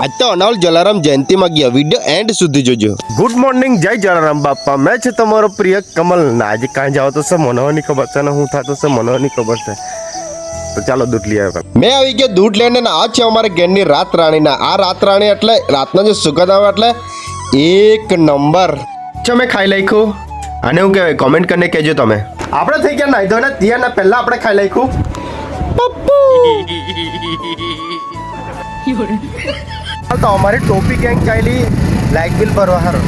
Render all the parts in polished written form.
આજ તો અનાવલ જલારામ જયંતિમાં ગયા, વિડીયો એન્ડ સુધી જોજો. ગુડ મોર્નિંગ, જય જલારામ બાપા. મેં છે તમારો પ્રિય કમલ. ના આજે કાંઈ જાવ તો છે મનોહરની ખબર છે ને હું થતો છે મનોહરની ખબર છે. તો ચાલો દૂધ લઈ આવ્યો. મેં આવી ગયો દૂધ લઈને ને આ છે અમારે ઘેરની રાત રાણીના. આ રાત રાણી એટલે રાતનો જે સુગંધ આવે એટલે એક નંબર છે. મેં ખાઈ નાખ્યું અને હું કહેવાય કોમેન્ટ કરીને કહેજો તમે. આપણે થઈ ગયા નાઈ ધોઈને તૈયાર ને પહેલા આપણે ખાઈ નાખ્યું પપ્પુ. તો અમારી ટોપી ગેંગ ચાલી લાઇટ બિલ ભરવા હારો.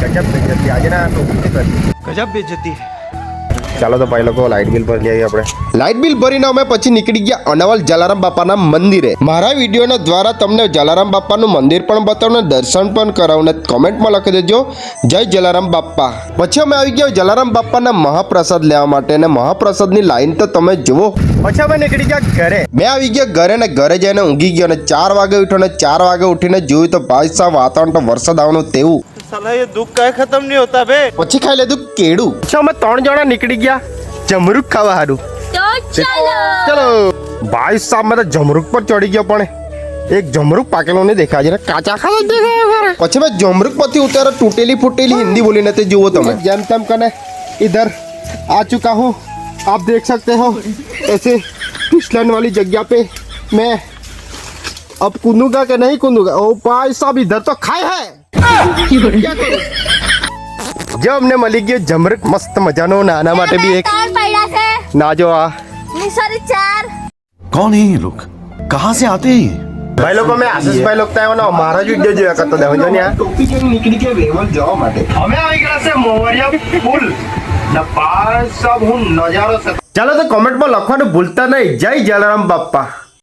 ગજબ બેજતી આજે ના ટોપી કરી ગજબ બેજતી. ચાલો તો ભાઈ લોકો લાઇટ બિલ ભરી લઈએ આપણે. લાઇટ બિલ ભરીને અમે પછી નીકળી ગયા અનાવલ જલારામ બાપાના મંદિરે. મારા વિડીયોના દ્વારા તમને જલારામ બાપાનું મંદિર પણ બતાવું ને દર્શન પણ કરાવું ને કોમેન્ટમાં લખી દેજો જય જલારામ બાપા. પછી અમે આવી ગયા જલારામ બાપાના મહાપ્રસાદ લેવા માટે અને મહાપ્રસાદની લાઈન તો તમે જુઓ. પછી અમે નીકળી ગયા ઘરે. મેં આવી ગયા ઘરે ને ઘરે જઈને ઊંઘી ગયો ને 4 વાગે ઉઠ્યો ને 4 વાગે ઉઠીને જોયું તો ભાઈ સાહેબ વાતાવરણ તો વરસાદ આવવાનું તેવું. साला ये दुख का खत्म नहीं होता बे. પછી ખાઈ લીધું કેળું. પછી અમે 3 જણા નીકળી ગયા જમરૂક ખાવા હારું. તો ચલો ભાઈ સાહેબ મેં તો જમરૂક પર ચડી ગયો પણ એક જમરૂક પાકેલો નહીં દેખાય છે કાચા ખાવા દેખાય. પછી મેં જમરૂક પરથી ઉતારે તૂટેલી ફૂટેલી હિન્દી બોલીને તે જુઓ તમે. જેમ તેમ કને इधर आ चुका हूँ. आप देख सकते हो ऐसे फिसलन वाली जगह पे मैं अब कूदूंगा कि नहीं कूदूंगा. ओ भाई साहब इधर तो खाए है. जो અમને મળી ગયો જમરૂક મસ્ત મજાનો નાના માટે બી એક ના જો આ સॉरी 4 कौन है ये लोग, कहाँ से आते हैं ये? ભાઈ લોકો મેં આશીષભાઈ લોકો તો આવ્યો મારા જ વિડીયો જોયા કરતો દેવો જો ને આ ટોપી કેમ નીકળી ગયા વેવલ જવા માટે. અમે આવી ગયા છે મોવરિયા પુલ ના પાસ સબ હું નજારો. ચાલો તો કોમેન્ટમાં લખવાનું ભૂલતા નહીં જય જલારામ બાપા.